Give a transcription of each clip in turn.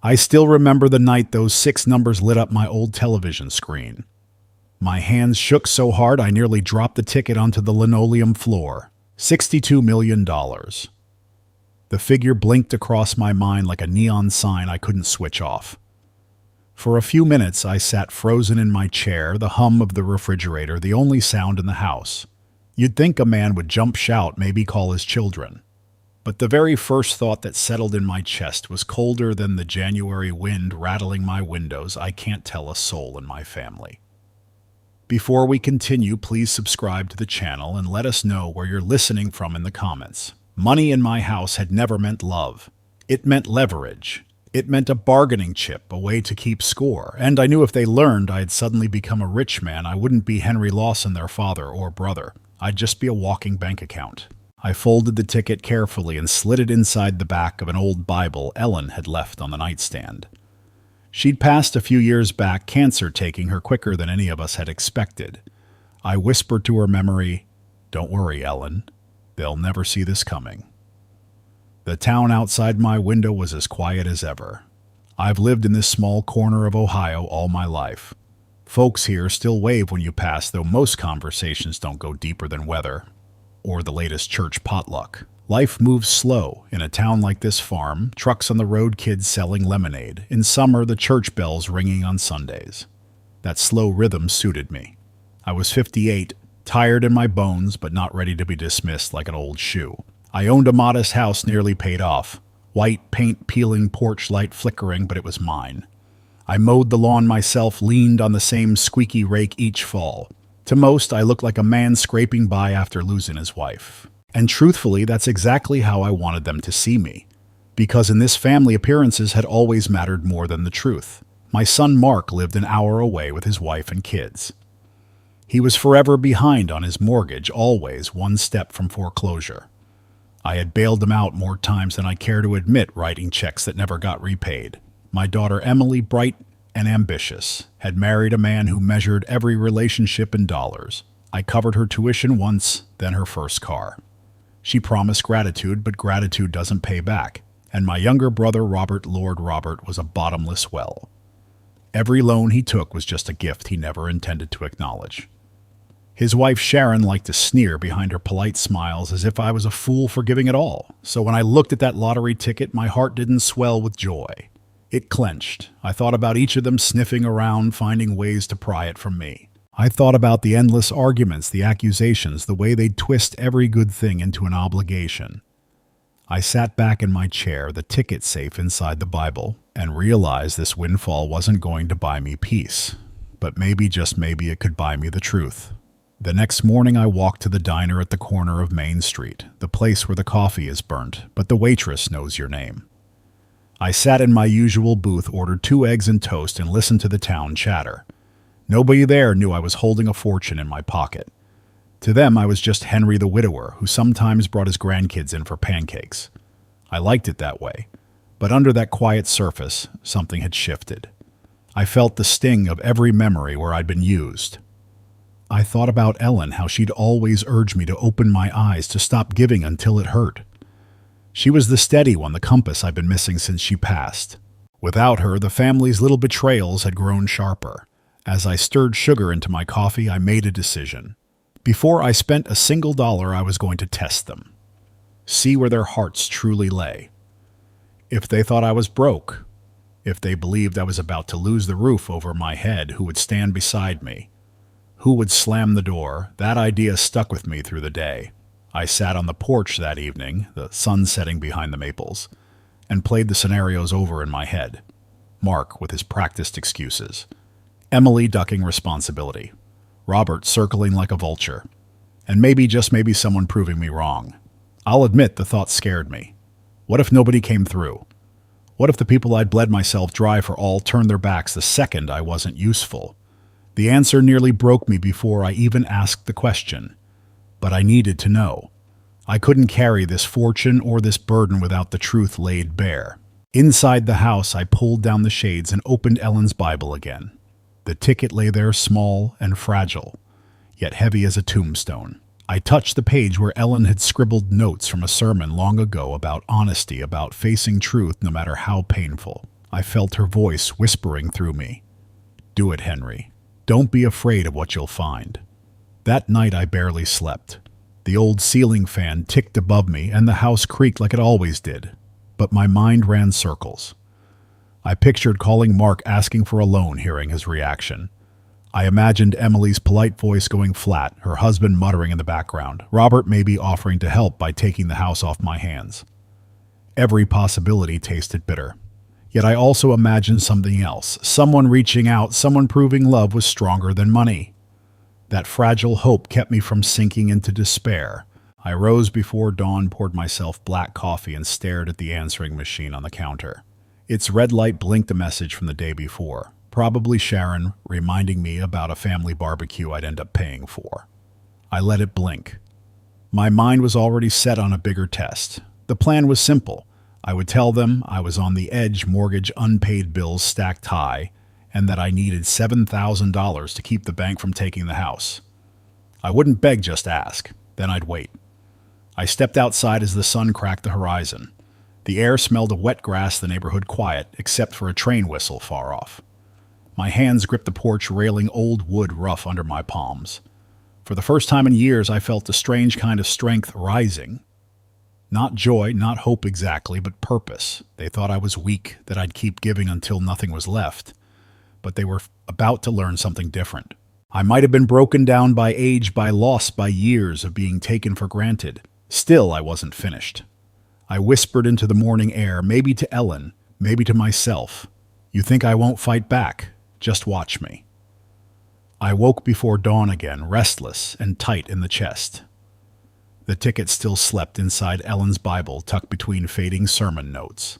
I still remember the night those 6 numbers lit up my old television screen. My hands shook so hard I nearly dropped the ticket onto the linoleum floor. $62 million. The figure blinked across my mind like a neon sign I couldn't switch off. For a few minutes I sat frozen in my chair, the hum of the refrigerator the only sound in the house. You'd think a man would jump, shout, maybe call his children. But the very first thought that settled in my chest was colder than the January wind rattling my windows. I can't tell a soul in my family. Before we continue, please subscribe to the channel and let us know where you're listening from in the comments. Money in my house had never meant love. It meant leverage. It meant a bargaining chip, a way to keep score. And I knew if they learned I had suddenly become a rich man, I wouldn't be Henry Lawson, their father or brother. I'd just be a walking bank account. I folded the ticket carefully and slid it inside the back of an old Bible Ellen had left on the nightstand. She'd passed a few years back, cancer taking her quicker than any of us had expected. I whispered to her memory, "Don't worry, Ellen. They'll never see this coming." The town outside my window was as quiet as ever. I've lived in this small corner of Ohio all my life. Folks here still wave when you pass, though most conversations don't go deeper than weather or the latest church potluck. Life moves slow in a town like this farm, trucks on the road, kids selling lemonade. In summer, the church bells ringing on Sundays. That slow rhythm suited me. I was 58, tired in my bones, but not ready to be dismissed like an old shoe. I owned a modest house nearly paid off. White paint peeling, porch light flickering, but it was mine. I mowed the lawn myself, leaned on the same squeaky rake each fall. To most, I looked like a man scraping by after losing his wife. And truthfully, that's exactly how I wanted them to see me. Because in this family, appearances had always mattered more than the truth. My son Mark lived an hour away with his wife and kids. He was forever behind on his mortgage, always one step from foreclosure. I had bailed him out more times than I care to admit, writing checks that never got repaid. My daughter Emily, bright and ambitious, had married a man who measured every relationship in dollars. I covered her tuition once, then her first car. She promised gratitude, but gratitude doesn't pay back. And my younger brother Robert, Lord Robert, was a bottomless well. Every loan he took was just a gift he never intended to acknowledge. His wife Sharon liked to sneer behind her polite smiles as if I was a fool for giving it all. So when I looked at that lottery ticket, my heart didn't swell with joy. It clenched. I thought about each of them sniffing around, finding ways to pry it from me. I thought about the endless arguments, the accusations, the way they'd twist every good thing into an obligation. I sat back in my chair, the ticket safe inside the Bible, and realized this windfall wasn't going to buy me peace. But maybe, just maybe, it could buy me the truth. The next morning I walked to the diner at the corner of Main Street, the place where the coffee is burnt, but the waitress knows your name. I sat in my usual booth, ordered 2 eggs and toast, and listened to the town chatter. Nobody there knew I was holding a fortune in my pocket. To them, I was just Henry the widower, who sometimes brought his grandkids in for pancakes. I liked it that way, but under that quiet surface, something had shifted. I felt the sting of every memory where I'd been used. I thought about Ellen, how she'd always urged me to open my eyes, to stop giving until it hurt. She was the steady one, the compass I'd been missing since she passed. Without her, the family's little betrayals had grown sharper. As I stirred sugar into my coffee, I made a decision. Before I spent a single dollar, I was going to test them. See where their hearts truly lay. If they thought I was broke, if they believed I was about to lose the roof over my head, who would stand beside me? Who would slam the door? That idea stuck with me through the day. I sat on the porch that evening, the sun setting behind the maples, and played the scenarios over in my head. Mark with his practiced excuses. Emily ducking responsibility. Robert circling like a vulture. And maybe, just maybe, someone proving me wrong. I'll admit the thought scared me. What if nobody came through? What if the people I'd bled myself dry for all turned their backs the second I wasn't useful? The answer nearly broke me before I even asked the question. But I needed to know. I couldn't carry this fortune or this burden without the truth laid bare. Inside the house, I pulled down the shades and opened Ellen's Bible again. The ticket lay there, small and fragile, yet heavy as a tombstone. I touched the page where Ellen had scribbled notes from a sermon long ago about honesty, about facing truth no matter how painful. I felt her voice whispering through me. Do it, Henry. Don't be afraid of what you'll find. That night I barely slept. The old ceiling fan ticked above me and the house creaked like it always did. But my mind ran circles. I pictured calling Mark asking for a loan, hearing his reaction. I imagined Emily's polite voice going flat, her husband muttering in the background, Robert maybe offering to help by taking the house off my hands. Every possibility tasted bitter. Yet I also imagined something else, someone reaching out, someone proving love was stronger than money. That fragile hope kept me from sinking into despair. I rose before dawn, poured myself black coffee, and stared at the answering machine on the counter. Its red light blinked a message from the day before, probably Sharon, reminding me about a family barbecue I'd end up paying for. I let it blink. My mind was already set on a bigger test. The plan was simple. I would tell them I was on the edge, mortgage, unpaid bills stacked high, and that I needed $7,000 to keep the bank from taking the house. I wouldn't beg, just ask. Then I'd wait. I stepped outside as the sun cracked the horizon. The air smelled of wet grass, the neighborhood quiet, except for a train whistle far off. My hands gripped the porch railing, old wood rough under my palms. For the first time in years, I felt a strange kind of strength rising. Not joy, not hope exactly, but purpose. They thought I was weak, that I'd keep giving until nothing was left. But they were about to learn something different. I might have been broken down by age, by loss, by years of being taken for granted. Still, I wasn't finished. I whispered into the morning air, maybe to Ellen, maybe to myself. You think I won't fight back? Just watch me. I woke before dawn again, restless and tight in the chest. The ticket still slept inside Ellen's Bible, tucked between fading sermon notes.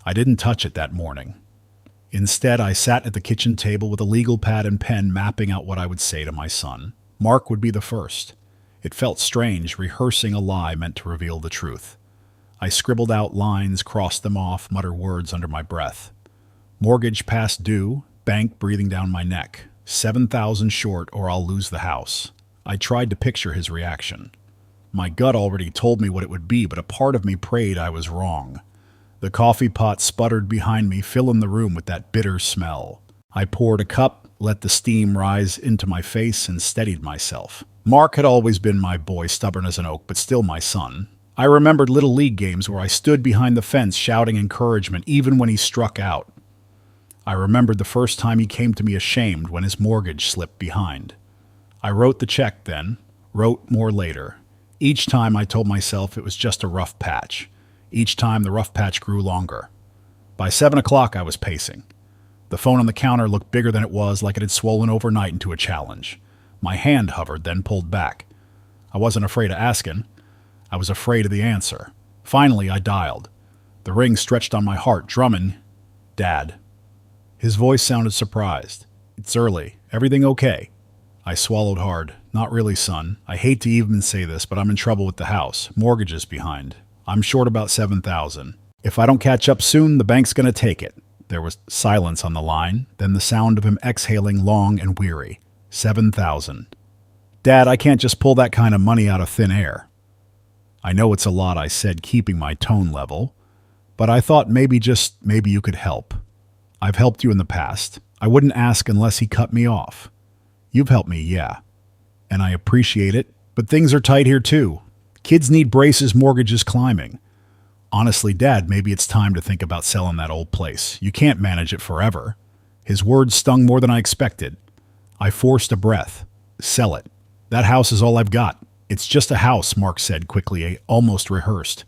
I didn't touch it that morning. Instead, I sat at the kitchen table with a legal pad and pen, mapping out what I would say to my son. Mark would be the first. It felt strange, rehearsing a lie meant to reveal the truth. I scribbled out lines, crossed them off, muttered words under my breath. Mortgage past due, bank breathing down my neck. 7,000 short or I'll lose the house. I tried to picture his reaction. My gut already told me what it would be, but a part of me prayed I was wrong. The coffee pot sputtered behind me, filling the room with that bitter smell. I poured a cup, let the steam rise into my face, and steadied myself. Mark had always been my boy, stubborn as an oak, but still my son. I remembered little league games where I stood behind the fence shouting encouragement even when he struck out. I remembered the first time he came to me ashamed when his mortgage slipped behind. I wrote the check then, wrote more later. Each time I told myself it was just a rough patch. Each time the rough patch grew longer. By 7 o'clock I was pacing. The phone on the counter looked bigger than it was, like it had swollen overnight into a challenge. My hand hovered, then pulled back. I wasn't afraid of asking. I was afraid of the answer. Finally, I dialed. The ring stretched on my heart, drumming, "Dad." His voice sounded surprised. "It's early. Everything okay?" I swallowed hard. "Not really, son. I hate to even say this, but I'm in trouble with the house. Mortgage is behind. I'm short about 7,000. If I don't catch up soon, the bank's gonna take it." There was silence on the line, then the sound of him exhaling long and weary. 7,000. "Dad, I can't just pull that kind of money out of thin air." I know it's a lot, I said, keeping my tone level, but I thought maybe you could help. I've helped you in the past. I wouldn't ask unless he cut me off. You've helped me, yeah, and I appreciate it, but things are tight here too. Kids need braces, mortgages climbing. Honestly, Dad, maybe it's time to think about selling that old place. You can't manage it forever. His words stung more than I expected. I forced a breath. Sell it. That house is all I've got. It's just a house, Mark said quickly, almost rehearsed.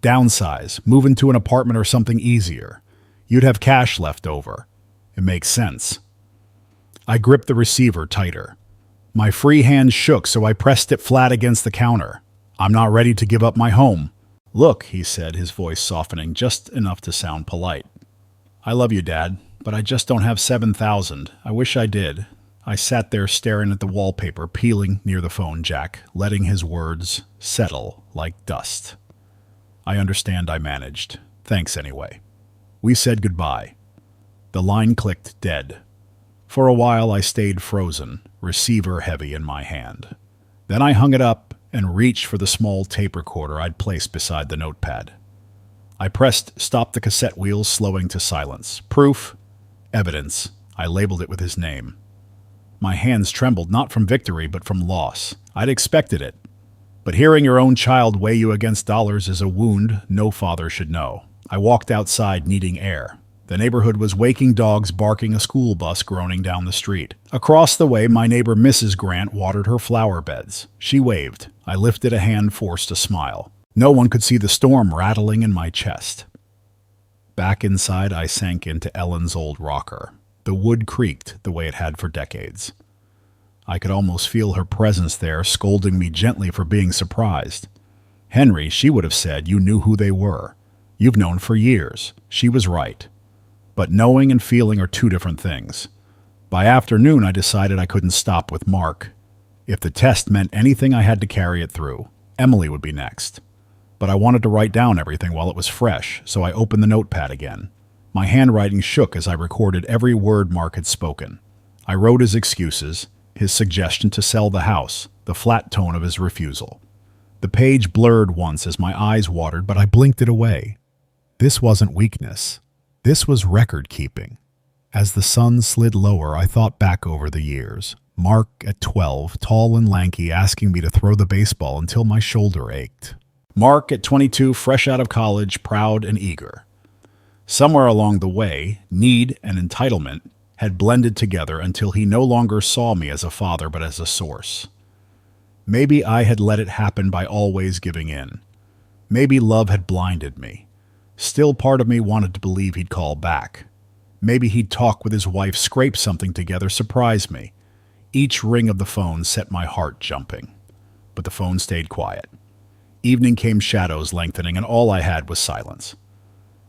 Downsize, move into an apartment or something easier. You'd have cash left over. It makes sense. I gripped the receiver tighter. My free hand shook, so I pressed it flat against the counter. I'm not ready to give up my home. Look, he said, his voice softening just enough to sound polite. I love you, Dad, but I just don't have 7,000. I wish I did. I sat there staring at the wallpaper, peeling near the phone jack, letting his words settle like dust. I understand, I managed. Thanks anyway. We said goodbye. The line clicked dead. For a while I stayed frozen, receiver heavy in my hand. Then I hung it up and reached for the small tape recorder I'd placed beside the notepad. I pressed stop the cassette wheels, slowing to silence. Proof. Evidence. I labeled it with his name. My hands trembled, not from victory, but from loss. I'd expected it. But hearing your own child weigh you against dollars is a wound no father should know. I walked outside, needing air. The neighborhood was waking, dogs barking, a school bus groaning down the street. Across the way, my neighbor Mrs. Grant watered her flower beds. She waved. I lifted a hand, forced a smile. No one could see the storm rattling in my chest. Back inside, I sank into Ellen's old rocker. The wood creaked the way it had for decades. I could almost feel her presence there, scolding me gently for being surprised. Henry, she would have said, you knew who they were. You've known for years. She was right. But knowing and feeling are two different things. By afternoon, I decided I couldn't stop with Mark. If the test meant anything, I had to carry it through. Emily would be next. But I wanted to write down everything while it was fresh, so I opened the notepad again. My handwriting shook as I recorded every word Mark had spoken. I wrote his excuses, his suggestion to sell the house, the flat tone of his refusal. The page blurred once as my eyes watered, but I blinked it away. This wasn't weakness. This was record-keeping. As the sun slid lower, I thought back over the years. Mark at 12, tall and lanky, asking me to throw the baseball until my shoulder ached. Mark at 22, fresh out of college, proud and eager. Somewhere along the way, need and entitlement had blended together until he no longer saw me as a father but as a source. Maybe I had let it happen by always giving in. Maybe love had blinded me. Still, part of me wanted to believe he'd call back. Maybe he'd talk with his wife, scrape something together, surprise me. Each ring of the phone set my heart jumping. But the phone stayed quiet. Evening came, shadows lengthening, and all I had was silence.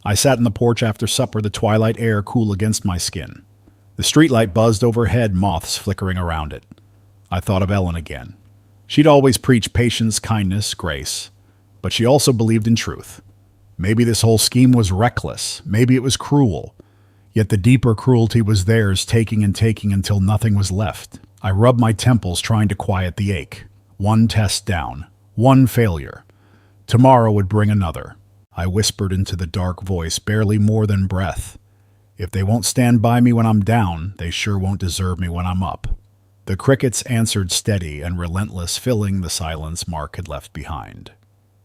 I sat in the porch after supper, the twilight air cool against my skin. The streetlight buzzed overhead, moths flickering around it. I thought of Ellen again. She'd always preached patience, kindness, grace. But she also believed in truth. Maybe this whole scheme was reckless. Maybe it was cruel. Yet the deeper cruelty was theirs, taking and taking until nothing was left. I rubbed my temples, trying to quiet the ache. One test down. One failure. Tomorrow would bring another. I whispered into the dark voice, barely more than breath. If they won't stand by me when I'm down, they sure won't deserve me when I'm up. The crickets answered steady and relentless, filling the silence Mark had left behind.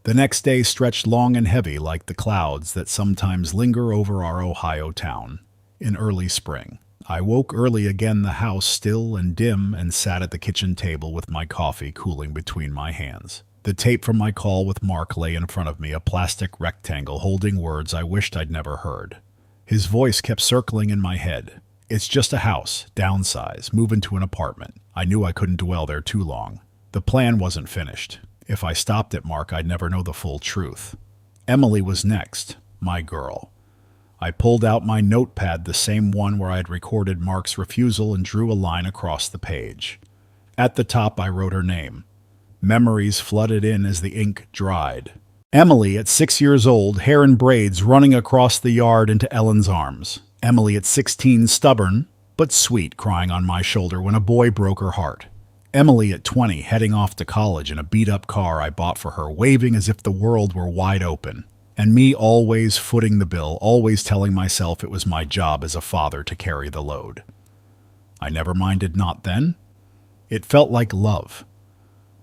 The next day stretched long and heavy like the clouds that sometimes linger over our Ohio town. In early spring, I woke early again, the house still and dim, and sat at the kitchen table with my coffee cooling between my hands. The tape from my call with Mark lay in front of me, a plastic rectangle holding words I wished I'd never heard. His voice kept circling in my head. It's just a house, downsize, move into an apartment. I knew I couldn't dwell there too long. The plan wasn't finished. If I stopped at Mark, I'd never know the full truth. Emily was next, my girl. I pulled out my notepad, the same one where I had recorded Mark's refusal, and drew a line across the page. At the top, I wrote her name. Memories flooded in as the ink dried. Emily at 6 years old, hair in braids, running across the yard into Ellen's arms. Emily at 16, stubborn, but sweet, crying on my shoulder when a boy broke her heart. Emily at 20, heading off to college in a beat-up car I bought for her, waving as if the world were wide open. And me always footing the bill, always telling myself it was my job as a father to carry the load. I never minded not then. It felt like love.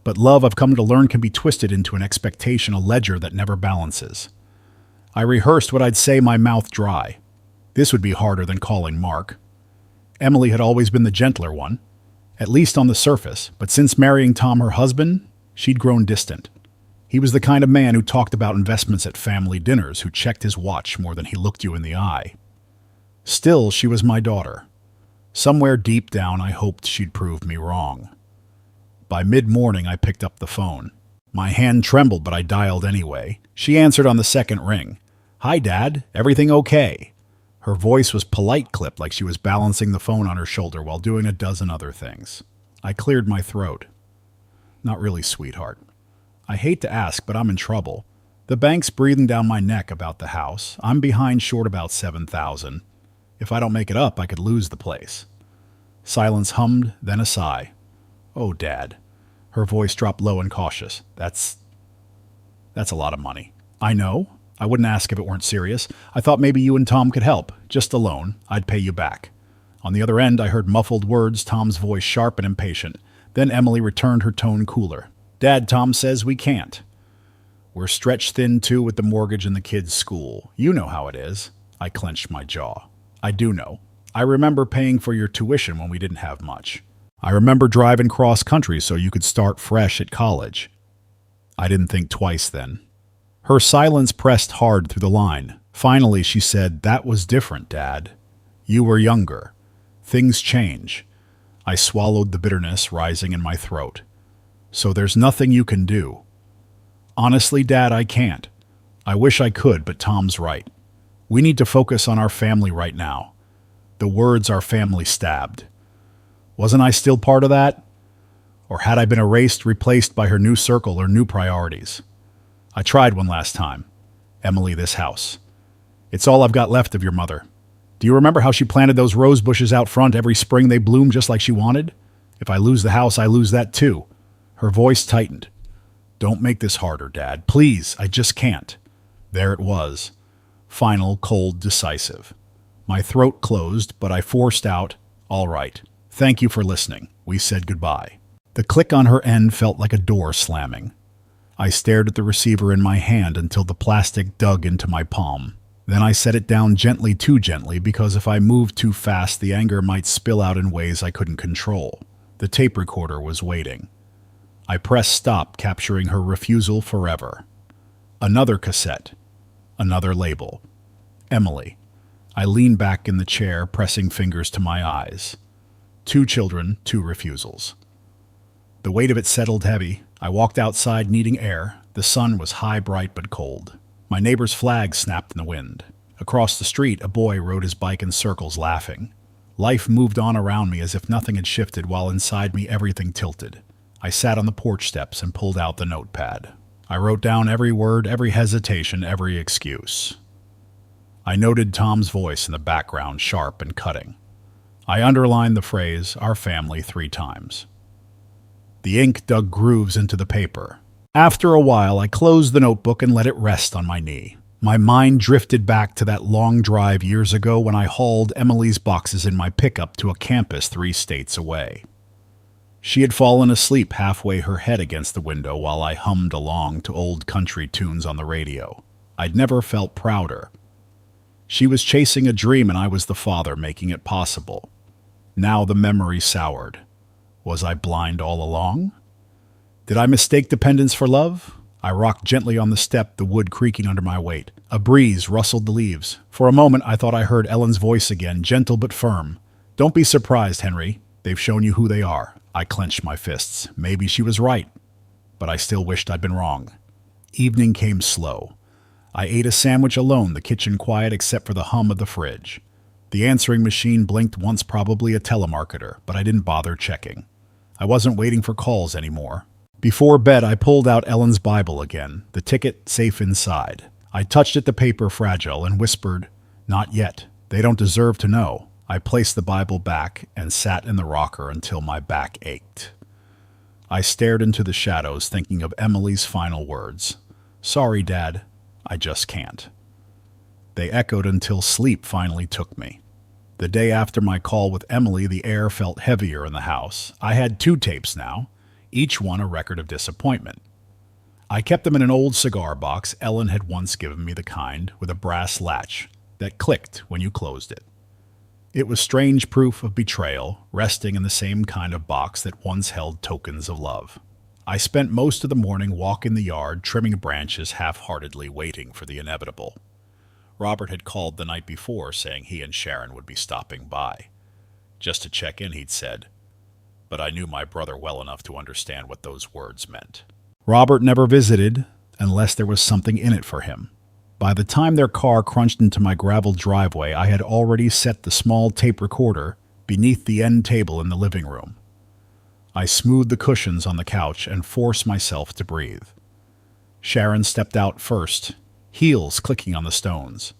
But love, I've come to learn, can be twisted into an expectation, a ledger that never balances. I rehearsed what I'd say, my mouth dry. This would be harder than calling Mark. Emily had always been the gentler one, at least on the surface, but since marrying Tom, her husband, she'd grown distant. He was the kind of man who talked about investments at family dinners, who checked his watch more than he looked you in the eye. Still, she was my daughter. Somewhere deep down, I hoped she'd prove me wrong. By mid-morning, I picked up the phone. My hand trembled, but I dialed anyway. She answered on the second ring. "Hi, Dad. Everything okay?" Her voice was polite, clipped, like she was balancing the phone on her shoulder while doing a dozen other things. I cleared my throat. "Not really, sweetheart. I hate to ask, but I'm in trouble. The bank's breathing down my neck about the house. I'm behind short about $7,000. If I don't make it up, I could lose the place." Silence hummed, then a sigh. "Oh, Dad." Her voice dropped low and cautious. That's a lot of money." "I know. I wouldn't ask if it weren't serious. I thought maybe you and Tom could help. Just a loan. I'd pay you back." On the other end, I heard muffled words, Tom's voice sharp and impatient. Then Emily returned, her tone cooler. "Dad, Tom says we can't. We're stretched thin, too, with the mortgage and the kids' school. You know how it is." I clenched my jaw. "I do know. I remember paying for your tuition when we didn't have much. I remember driving cross-country so you could start fresh at college." I didn't think twice then. Her silence pressed hard through the line. Finally, she said, "That was different, Dad. You were younger. Things change." I swallowed the bitterness rising in my throat. "So there's nothing you can do?" "Honestly, Dad, I can't. I wish I could, but Tom's right. We need to focus on our family right now." The words "our family" stabbed. Wasn't I still part of that? Or had I been erased, replaced by her new circle or new priorities? I tried one last time. "Emily, this house. It's all I've got left of your mother. Do you remember how she planted those rose bushes out front every spring? They bloomed just like she wanted? If I lose the house, I lose that too." Her voice tightened. "Don't make this harder, Dad. Please, I just can't." There it was. Final, cold, decisive. My throat closed, but I forced out, "All right. Thank you for listening." We said goodbye. The click on her end felt like a door slamming. I stared at the receiver in my hand until the plastic dug into my palm. Then I set it down gently, too gently, because if I moved too fast, the anger might spill out in ways I couldn't control. The tape recorder was waiting. I pressed stop, capturing her refusal forever. Another cassette. Another label. Emily. I leaned back in the chair, pressing fingers to my eyes. 2 children, 2 refusals. The weight of it settled heavy. I walked outside, needing air. The sun was high, bright, but cold. My neighbor's flag snapped in the wind. Across the street, a boy rode his bike in circles, laughing. Life moved on around me as if nothing had shifted, while inside me everything tilted. I sat on the porch steps and pulled out the notepad. I wrote down every word, every hesitation, every excuse. I noted Tom's voice in the background, sharp and cutting. I underlined the phrase, "our family," 3 times. The ink dug grooves into the paper. After a while, I closed the notebook and let it rest on my knee. My mind drifted back to that long drive years ago when I hauled Emily's boxes in my pickup to a campus 3 states away. She had fallen asleep halfway, her head against the window, while I hummed along to old country tunes on the radio. I'd never felt prouder. She was chasing a dream, and I was the father making it possible. Now the memory soured. Was I blind all along? Did I mistake dependence for love? I rocked gently on the step, the wood creaking under my weight. A breeze rustled the leaves. For a moment, I thought I heard Ellen's voice again, gentle but firm. "Don't be surprised, Henry. They've shown you who they are." I clenched my fists. Maybe she was right, but I still wished I'd been wrong. Evening came slow. I ate a sandwich alone, the kitchen quiet except for the hum of the fridge. The answering machine blinked once, probably a telemarketer, but I didn't bother checking. I wasn't waiting for calls anymore. Before bed, I pulled out Ellen's Bible again, the ticket safe inside. I touched it, the paper fragile, and whispered, "Not yet. They don't deserve to know." I placed the Bible back and sat in the rocker until my back ached. I stared into the shadows, thinking of Emily's final words. "Sorry, Dad. I just can't." They echoed until sleep finally took me. The day after my call with Emily, the air felt heavier in the house. I had 2 tapes now, each one a record of disappointment. I kept them in an old cigar box. Ellen had once given me the kind with a brass latch that clicked when you closed it. It was strange proof of betrayal, resting in the same kind of box that once held tokens of love. I spent most of the morning walking the yard, trimming branches half-heartedly, waiting for the inevitable. Robert had called the night before, saying he and Sharon would be stopping by. Just to check in, he'd said, but I knew my brother well enough to understand what those words meant. Robert never visited unless there was something in it for him. By the time their car crunched into my gravel driveway, I had already set the small tape recorder beneath the end table in the living room. I smoothed the cushions on the couch and forced myself to breathe. Sharon stepped out first, heels clicking on the stones.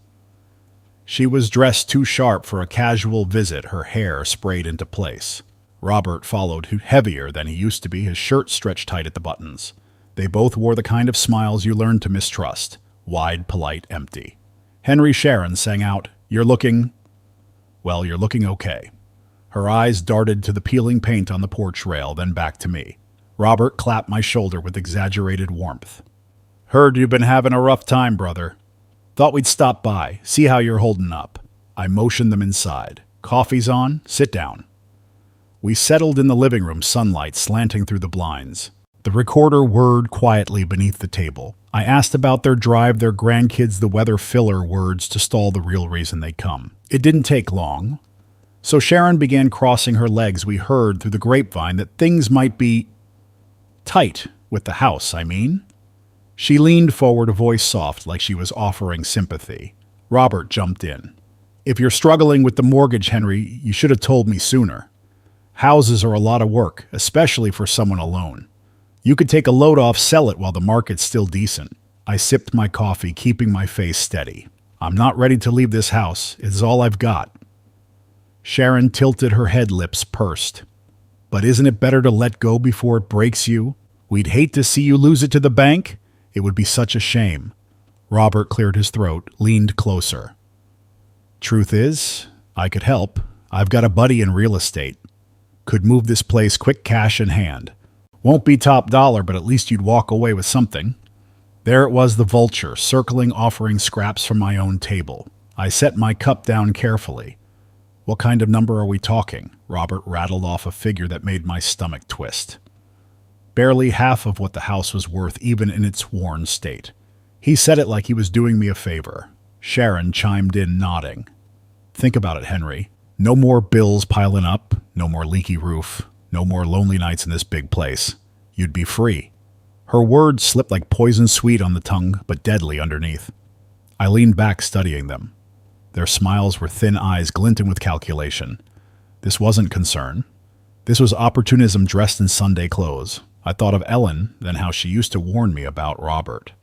She was dressed too sharp for a casual visit, her hair sprayed into place. Robert followed, heavier than he used to be, his shirt stretched tight at the buttons. They both wore the kind of smiles you learn to mistrust, Wide, polite, empty. Henry Sharon sang out, "You're looking... well, you're looking okay." Her eyes darted to the peeling paint on the porch rail, then back to me. Robert clapped my shoulder with exaggerated warmth. "Heard you've been having a rough time, brother. Thought we'd stop by, see how you're holding up." I motioned them inside. "Coffee's on, sit down." We settled in the living room, sunlight slanting through the blinds. The recorder whirred quietly beneath the table. I asked about their drive, their grandkids, the weather filler words to stall the real reason they'd come. It didn't take long. So Sharon began crossing her legs. We heard through the grapevine that things might be tight with the house, I mean. She leaned forward, a voice soft like she was offering sympathy. Robert jumped in. "If you're struggling with the mortgage, Henry, you should have told me sooner. Houses are a lot of work, especially for someone alone. You could take a load off, sell it while the market's still decent." I sipped my coffee, keeping my face steady. "I'm not ready to leave this house. It's all I've got." Sharon tilted her head, lips pursed. "But isn't it better to let go before it breaks you? We'd hate to see you lose it to the bank. It would be such a shame." Robert cleared his throat, leaned closer. "Truth is, I could help. I've got a buddy in real estate. Could move this place quick, cash in hand. Won't be top dollar, but at least you'd walk away with something." There it was, the vulture, circling, offering scraps from my own table. I set my cup down carefully. "What kind of number are we talking?" Robert rattled off a figure that made my stomach twist. Barely half of what the house was worth, even in its worn state. He said it like he was doing me a favor. Sharon chimed in, nodding. "Think about it, Henry. No more bills piling up, no more leaky roof, no more lonely nights in this big place. You'd be free." Her words slipped like poison, sweet on the tongue, but deadly underneath. I leaned back, studying them. Their smiles were thin eyes glinting with calculation. This wasn't concern. This was opportunism dressed in Sunday clothes. I thought of Ellen, then how she used to warn me about Robert.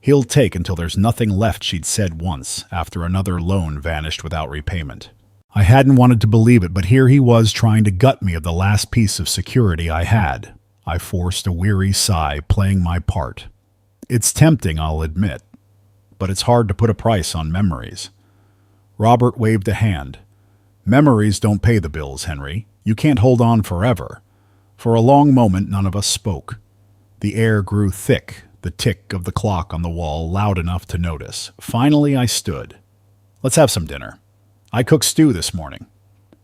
"He'll take until there's nothing left," she'd said once, after another loan vanished without repayment. I hadn't wanted to believe it, but here he was trying to gut me of the last piece of security I had. I forced a weary sigh, playing my part. It's tempting, I'll admit, but it's hard to put a price on memories. Robert waved a hand. "Memories don't pay the bills, Henry. You can't hold on forever." For a long moment, none of us spoke. The air grew thick, the tick of the clock on the wall loud enough to notice. Finally, I stood. "Let's have some dinner. I cooked stew this morning."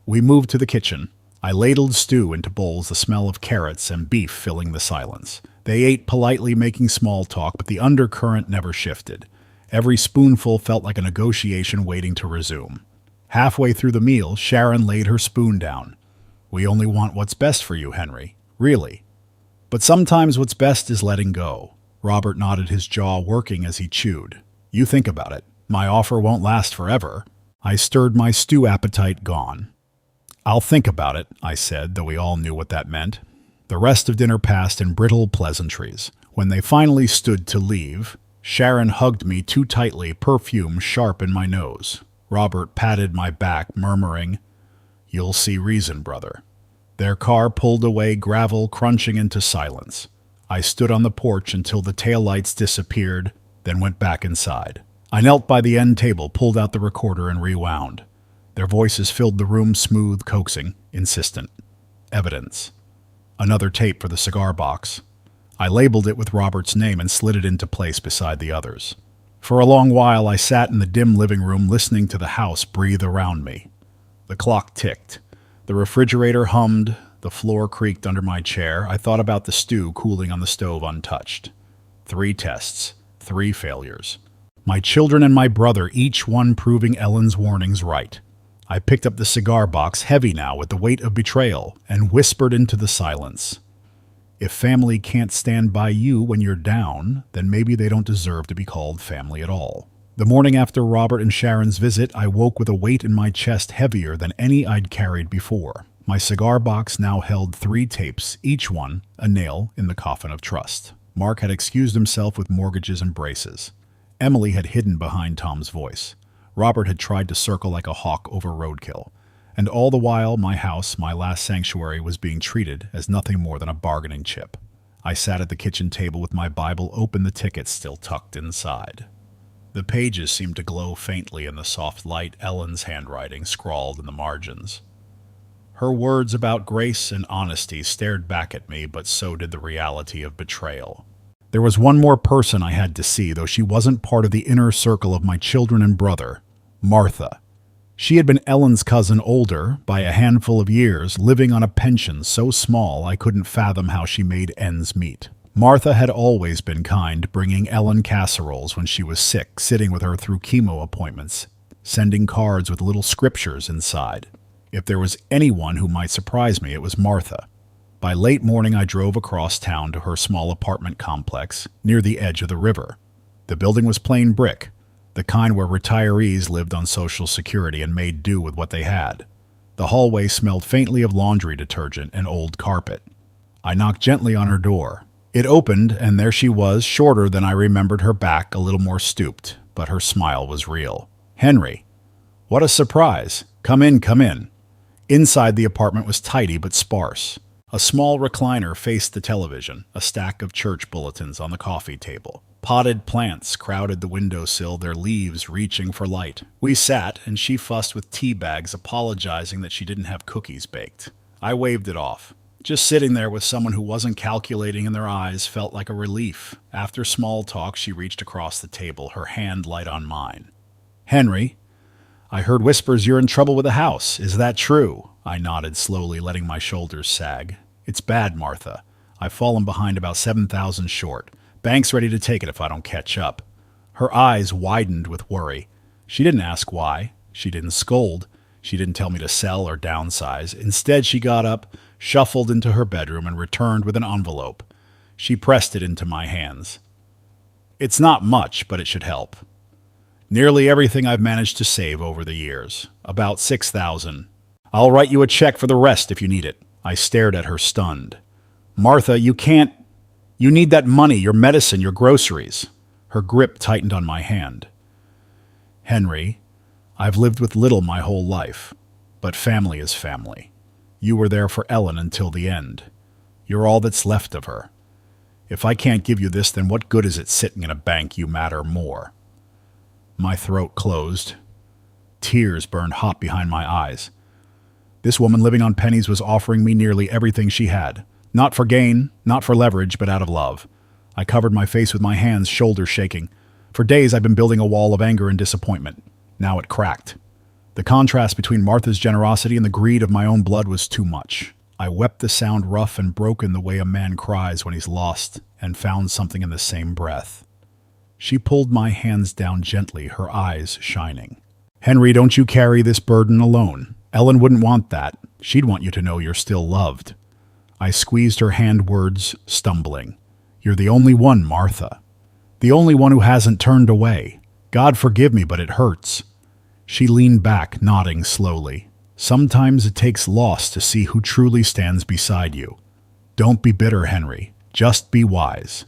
We moved to the kitchen. I ladled stew into bowls, the smell of carrots and beef filling the silence. They ate politely, making small talk, but the undercurrent never shifted. Every spoonful felt like a negotiation waiting to resume. Halfway through the meal, Sharon laid her spoon down. "We only want what's best for you, Henry. Really. But sometimes what's best is letting go." Robert nodded, his jaw working as he chewed. "You think about it. My offer won't last forever." I stirred, my stew appetite gone. "I'll think about it," I said, though we all knew what that meant. The rest of dinner passed in brittle pleasantries. When they finally stood to leave, Sharon hugged me too tightly, perfume sharp in my nose. Robert patted my back, murmuring, "You'll see reason, brother." Their car pulled away, gravel crunching into silence. I stood on the porch until the taillights disappeared, then went back inside. I knelt by the end table, pulled out the recorder, and rewound. Their voices filled the room, smooth, coaxing, insistent. Evidence. Another tape for the cigar box. I labeled it with Robert's name and slid it into place beside the others. For a long while, I sat in the dim living room, listening to the house breathe around me. The clock ticked. The refrigerator hummed. The floor creaked under my chair. I thought about the stew cooling on the stove untouched. 3 tests. 3 failures. My children and my brother, each one proving Ellen's warnings right. I picked up the cigar box, heavy now with the weight of betrayal, and whispered into the silence. If family can't stand by you when you're down, then maybe they don't deserve to be called family at all. The morning after Robert and Sharon's visit, I woke with a weight in my chest heavier than any I'd carried before. My cigar box now held 3 tapes, each one a nail in the coffin of trust. Mark had excused himself with mortgages and braces. Emily had hidden behind Tom's voice. Robert had tried to circle like a hawk over roadkill. And all the while, my house, my last sanctuary, was being treated as nothing more than a bargaining chip. I sat at the kitchen table with my Bible open, the ticket still tucked inside. The pages seemed to glow faintly in the soft light, Ellen's handwriting scrawled in the margins. Her words about grace and honesty stared back at me, but so did the reality of betrayal. There was one more person I had to see, though she wasn't part of the inner circle of my children and brother, Martha. She had been Ellen's cousin, older by a handful of years, living on a pension so small I couldn't fathom how she made ends meet. Martha had always been kind, bringing Ellen casseroles when she was sick, sitting with her through chemo appointments, sending cards with little scriptures inside. If there was anyone who might surprise me, it was Martha. By late morning, I drove across town to her small apartment complex near the edge of the river. The building was plain brick, the kind where retirees lived on Social Security and made do with what they had. The hallway smelled faintly of laundry detergent and old carpet. I knocked gently on her door. It opened, and there she was, shorter than I remembered her back, a little more stooped, but her smile was real. "Henry, what a surprise. Come in, come in." Inside, the apartment was tidy but sparse. A small recliner faced the television, a stack of church bulletins on the coffee table. Potted plants crowded the windowsill, their leaves reaching for light. We sat, and she fussed with tea bags, apologizing that she didn't have cookies baked. I waved it off. Just sitting there with someone who wasn't calculating in their eyes felt like a relief. After small talk, she reached across the table, her hand light on mine. "Henry, I heard whispers you're in trouble with the house. Is that true?" I nodded slowly, letting my shoulders sag. "It's bad, Martha. I've fallen behind about 7,000 short. Bank's ready to take it if I don't catch up." Her eyes widened with worry. She didn't ask why. She didn't scold. She didn't tell me to sell or downsize. Instead, she got up, shuffled into her bedroom, and returned with an envelope. She pressed it into my hands. "It's not much, but it should help. Nearly everything I've managed to save over the years. About 6,000. I'll write you a check for the rest if you need it." I stared at her, stunned. "Martha, you can't. You need that money, your medicine, your groceries." Her grip tightened on my hand. "Henry, I've lived with little my whole life, but family is family. You were there for Ellen until the end. You're all that's left of her. If I can't give you this, then what good is it sitting in a bank? You matter more." My throat closed. Tears burned hot behind my eyes. This woman living on pennies was offering me nearly everything she had. Not for gain, not for leverage, but out of love. I covered my face with my hands, shoulders shaking. For days I'd been building a wall of anger and disappointment. Now it cracked. The contrast between Martha's generosity and the greed of my own blood was too much. I wept the sound rough and broken the way a man cries when he's lost and found something in the same breath. She pulled my hands down gently, her eyes shining. "Henry, don't you carry this burden alone. Ellen wouldn't want that. She'd want you to know you're still loved." I squeezed her hand, words stumbling. "You're the only one, Martha. The only one who hasn't turned away. God forgive me, but it hurts." She leaned back, nodding slowly. "Sometimes it takes loss to see who truly stands beside you. Don't be bitter, Henry. Just be wise."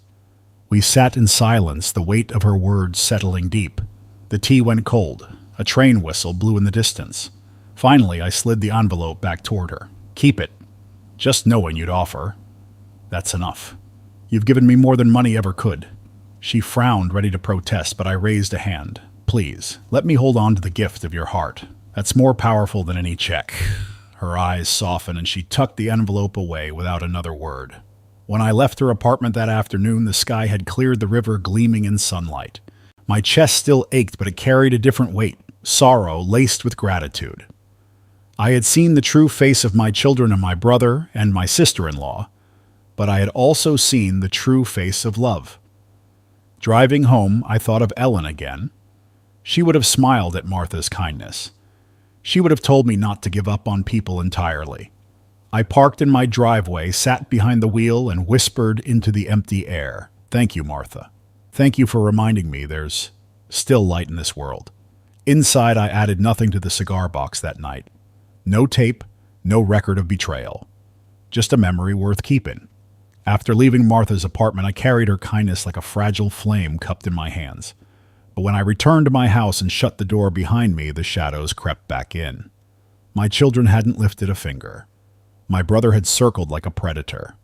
We sat in silence, the weight of her words settling deep. The tea went cold. A train whistle blew in the distance. Finally, I slid the envelope back toward her. "Keep it. Just knowing you'd offer. That's enough. You've given me more than money ever could." She frowned, ready to protest, but I raised a hand. "Please, let me hold on to the gift of your heart. That's more powerful than any check." Her eyes softened, and she tucked the envelope away without another word. When I left her apartment that afternoon, the sky had cleared, the river gleaming in sunlight. My chest still ached, but it carried a different weight, sorrow laced with gratitude. I had seen the true face of my children and my brother and my sister-in-law, but I had also seen the true face of love. Driving home, I thought of Ellen again. She would have smiled at Martha's kindness. She would have told me not to give up on people entirely. I parked in my driveway, sat behind the wheel, and whispered into the empty air, "Thank you, Martha. Thank you for reminding me there's still light in this world." Inside, I added nothing to the cigar box that night. No tape, no record of betrayal. Just a memory worth keeping. After leaving Martha's apartment, I carried her kindness like a fragile flame cupped in my hands. But when I returned to my house and shut the door behind me, the shadows crept back in. My children hadn't lifted a finger. My brother had circled like a predator.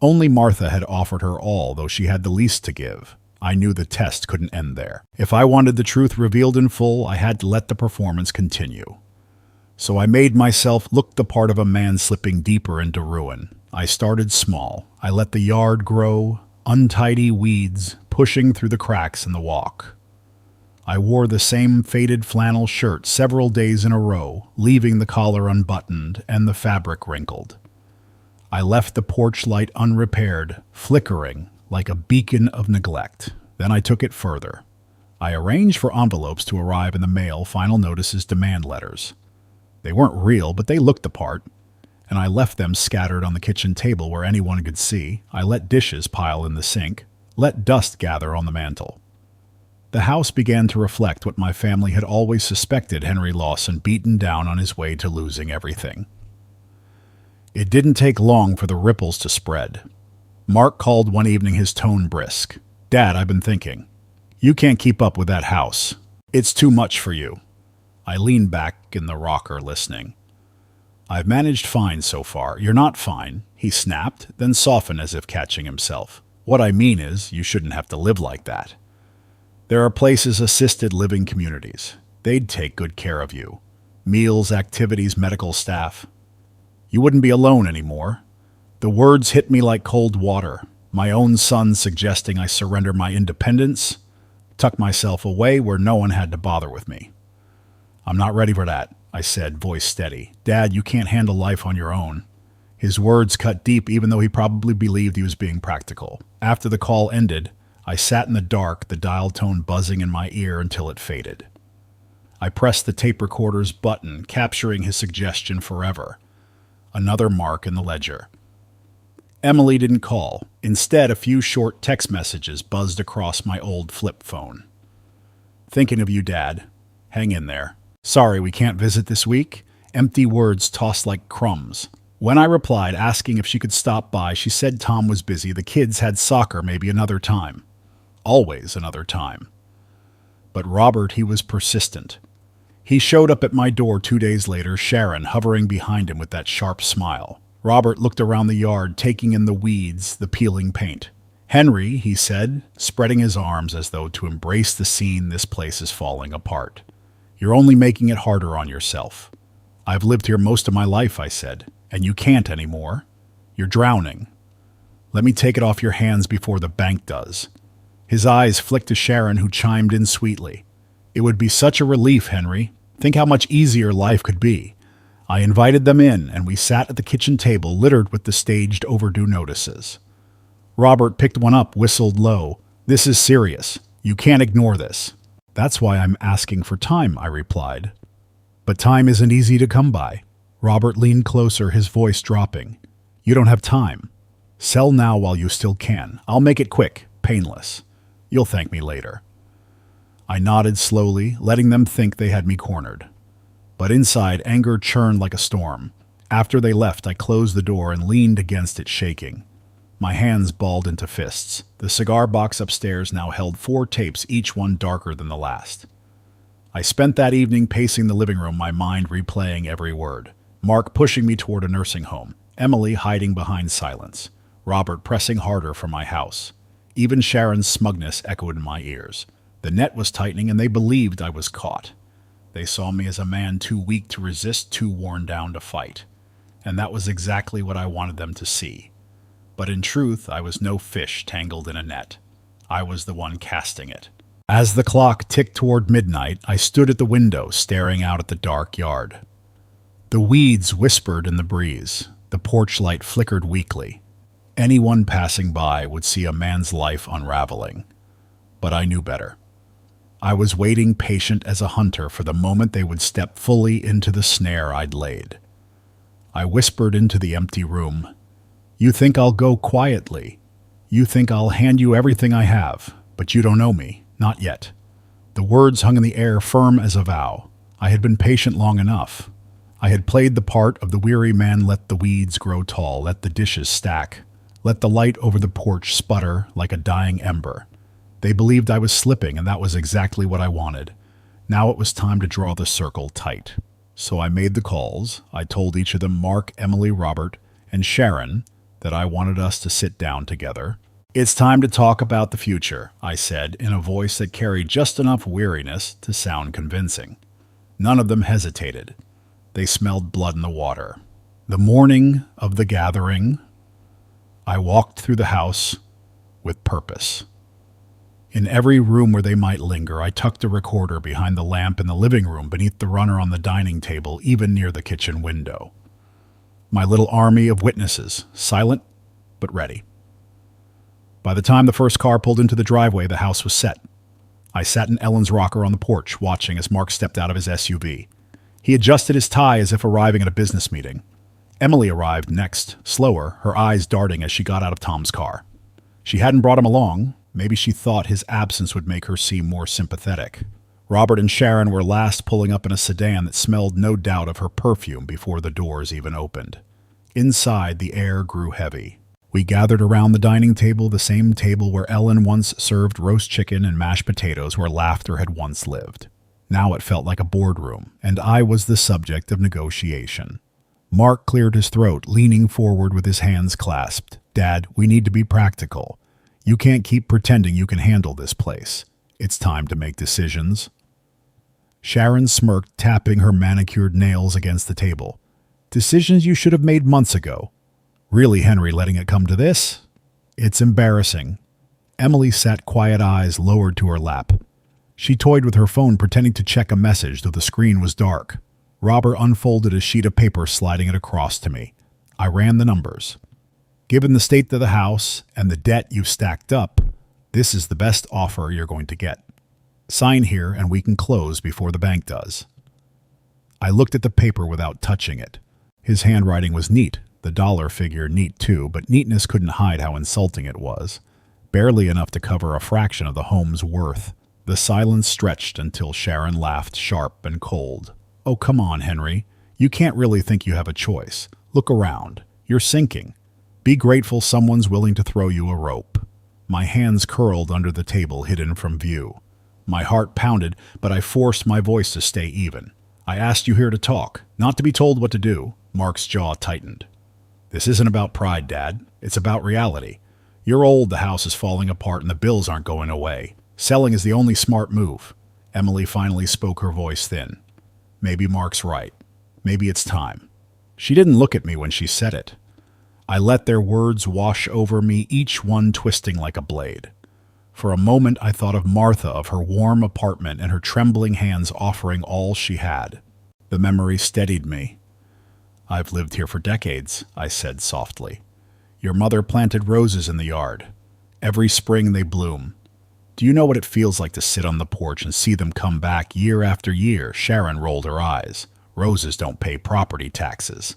Only Martha had offered her all, though she had the least to give. I knew the test couldn't end there. If I wanted the truth revealed in full, I had to let the performance continue. So I made myself look the part of a man slipping deeper into ruin. I started small. I let the yard grow, untidy weeds pushing through the cracks in the walk. I wore the same faded flannel shirt several days in a row, leaving the collar unbuttoned and the fabric wrinkled. I left the porch light unrepaired, flickering like a beacon of neglect. Then I took it further. I arranged for envelopes to arrive in the mail, final notices, demand letters. They weren't real, but they looked the part, and I left them scattered on the kitchen table where anyone could see. I let dishes pile in the sink, let dust gather on the mantel. The house began to reflect what my family had always suspected: Henry Lawson beaten down on his way to losing everything. It didn't take long for the ripples to spread. Mark called one evening, his tone brisk. "Dad, I've been thinking. You can't keep up with that house. It's too much for you." I leaned back in the rocker, listening. "I've managed fine so far." "You're not fine," he snapped, then softened as if catching himself. "What I mean is, you shouldn't have to live like that. There are places, assisted living communities. They'd take good care of you. Meals, activities, medical staff. You wouldn't be alone anymore." The words hit me like cold water. My own son suggesting I surrender my independence, tuck myself away where no one had to bother with me. "I'm not ready for that," I said, voice steady. "Dad, you can't handle life on your own." His words cut deep, even though he probably believed he was being practical. After the call ended, I sat in the dark, the dial tone buzzing in my ear until it faded. I pressed the tape recorder's button, capturing his suggestion forever. Another mark in the ledger. Emily didn't call. Instead, a few short text messages buzzed across my old flip phone. "Thinking of you, Dad. Hang in there. Sorry we can't visit this week." Empty words tossed like crumbs. When I replied, asking if she could stop by, she said Tom was busy, the kids had soccer, maybe another time. Always another time. But Robert, he was persistent. He showed up at my door 2 days later, Sharon hovering behind him with that sharp smile. Robert looked around the yard, taking in the weeds, the peeling paint. "Henry," he said, spreading his arms as though to embrace the scene, "this place is falling apart. You're only making it harder on yourself." "I've lived here most of my life," I said, "and you can't anymore. You're drowning. Let me take it off your hands before the bank does." His eyes flicked to Sharon, who chimed in sweetly. "It would be such a relief, Henry. Think how much easier life could be." I invited them in, and we sat at the kitchen table littered with the staged overdue notices. Robert picked one up, whistled low. "This is serious. You can't ignore this." "That's why I'm asking for time," I replied. "But time isn't easy to come by." Robert leaned closer, his voice dropping. "You don't have time. Sell now while you still can. I'll make it quick, painless. You'll thank me later." I nodded slowly, letting them think they had me cornered. But inside, anger churned like a storm. After they left, I closed the door and leaned against it, shaking. My hands balled into fists. The cigar box upstairs now held 4 tapes, each one darker than the last. I spent that evening pacing the living room, my mind replaying every word. Mark pushing me toward a nursing home. Emily hiding behind silence. Robert pressing harder for my house. Even Sharon's smugness echoed in my ears. The net was tightening, and they believed I was caught. They saw me as a man too weak to resist, too worn down to fight. And that was exactly what I wanted them to see. But in truth, I was no fish tangled in a net. I was the one casting it. As the clock ticked toward midnight, I stood at the window, staring out at the dark yard. The weeds whispered in the breeze. The porch light flickered weakly. Anyone passing by would see a man's life unraveling. But I knew better. I was waiting, patient as a hunter, for the moment they would step fully into the snare I'd laid. I whispered into the empty room, "You think I'll go quietly. You think I'll hand you everything I have, but you don't know me, not yet." The words hung in the air, firm as a vow. I had been patient long enough. I had played the part of the weary man. Let the weeds grow tall, let the dishes stack, let the light over the porch sputter like a dying ember. They believed I was slipping, and that was exactly what I wanted. Now it was time to draw the circle tight. So I made the calls. I told each of them, Mark, Emily, Robert, and Sharon, that I wanted us to sit down together. It's time to talk about the future, I said in a voice that carried just enough weariness to sound convincing. None of them hesitated. They smelled blood in the water. The morning of the gathering, I walked through the house with purpose. In every room where they might linger, I tucked a recorder behind the lamp in the living room, beneath the runner on the dining table, even near the kitchen window. My little army of witnesses, silent but ready. By the time the first car pulled into the driveway, the house was set. I sat in Ellen's rocker on the porch, watching as Mark stepped out of his SUV. He adjusted his tie as if arriving at a business meeting. Emily arrived next, slower, her eyes darting as she got out of Tom's car. She hadn't brought him along. Maybe she thought his absence would make her seem more sympathetic. Robert and Sharon were last, pulling up in a sedan that smelled no doubt of her perfume before the doors even opened. Inside, the air grew heavy. We gathered around the dining table, the same table where Ellen once served roast chicken and mashed potatoes, where laughter had once lived. Now it felt like a boardroom, and I was the subject of negotiation. Mark cleared his throat, leaning forward with his hands clasped. "Dad, we need to be practical. You can't keep pretending you can handle this place. It's time to make decisions." Sharon smirked, tapping her manicured nails against the table. "Decisions you should have made months ago. Really, Henry, letting it come to this? It's embarrassing." Emily sat, quiet eyes lowered to her lap. She toyed with her phone, pretending to check a message, though the screen was dark. Robert unfolded a sheet of paper, sliding it across to me. I ran the numbers. "Given the state of the house and the debt you've stacked up, this is the best offer you're going to get. Sign here and we can close before the bank does." I looked at the paper without touching it. His handwriting was neat, the dollar figure neat too, but neatness couldn't hide how insulting it was. Barely enough to cover a fraction of the home's worth. The silence stretched until Sharon laughed, sharp and cold. "Oh, come on, Henry. You can't really think you have a choice. Look around. You're sinking. Be grateful someone's willing to throw you a rope." My hands curled under the table, hidden from view. My heart pounded, but I forced my voice to stay even. "I asked you here to talk, not to be told what to do." Mark's jaw tightened. "This isn't about pride, Dad. It's about reality. You're old, the house is falling apart, and the bills aren't going away. Selling is the only smart move." Emily finally spoke, her voice thin. "Maybe Mark's right. Maybe it's time." She didn't look at me when she said it. I let their words wash over me, each one twisting like a blade. For a moment I thought of Martha, of her warm apartment and her trembling hands offering all she had. The memory steadied me. "I've lived here for decades," I said softly. "Your mother planted roses in the yard. Every spring they bloom. Do you know what it feels like to sit on the porch and see them come back year after year?" Sharon rolled her eyes. "Roses don't pay property taxes."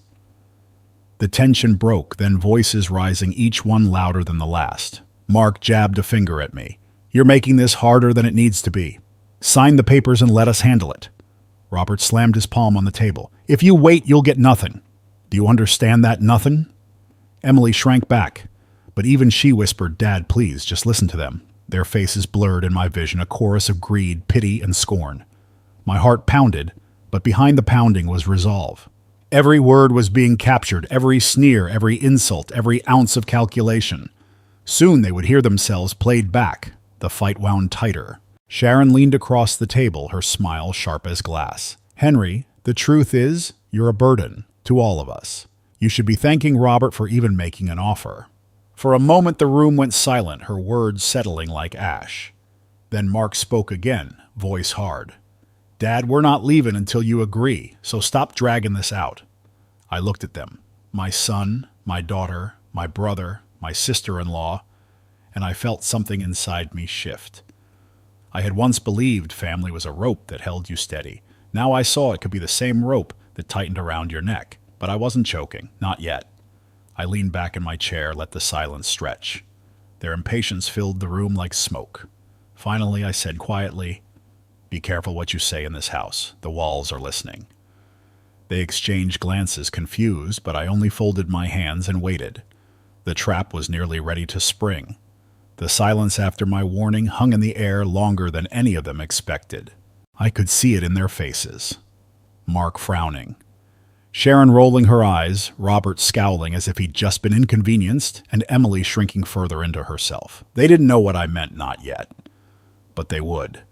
The tension broke, then voices rising, each one louder than the last. Mark jabbed a finger at me. "You're making this harder than it needs to be. Sign the papers and let us handle it." Robert slammed his palm on the table. "If you wait, you'll get nothing. Do you understand that nothing?" Emily shrank back, but even she whispered, "Dad, please, just listen to them." Their faces blurred in my vision, a chorus of greed, pity, and scorn. My heart pounded, but behind the pounding was resolve. Every word was being captured, every sneer, every insult, every ounce of calculation. Soon they would hear themselves played back. The fight wound tighter. Sharon leaned across the table, her smile sharp as glass. "Henry, the truth is, you're a burden to all of us. You should be thanking Robert for even making an offer." For a moment the room went silent, her words settling like ash. Then Mark spoke again, voice hard. "Dad, we're not leaving until you agree, so stop dragging this out." I looked at them, my son, my daughter, my brother, my sister-in-law, and I felt something inside me shift. I had once believed family was a rope that held you steady. Now I saw it could be the same rope that tightened around your neck, but I wasn't choking, not yet. I leaned back in my chair, let the silence stretch. Their impatience filled the room like smoke. Finally, I said quietly, "Be careful what you say in this house. The walls are listening." They exchanged glances, confused, but I only folded my hands and waited. The trap was nearly ready to spring. The silence after my warning hung in the air longer than any of them expected. I could see it in their faces. Mark frowning. Sharon rolling her eyes, Robert scowling as if he'd just been inconvenienced, and Emily shrinking further into herself. They didn't know what I meant, not yet. But they would.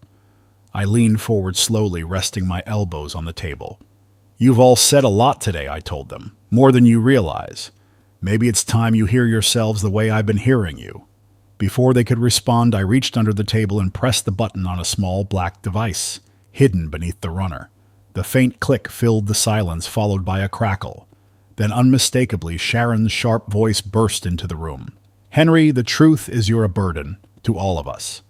I leaned forward slowly, resting my elbows on the table. You've all said a lot today, I told them. More than you realize. Maybe it's time you hear yourselves the way I've been hearing you. Before they could respond, I reached under the table and pressed the button on a small black device, hidden beneath the runner. The faint click filled the silence, followed by a crackle. Then unmistakably, Sharon's sharp voice burst into the room. Henry, the truth is you're a burden to all of us.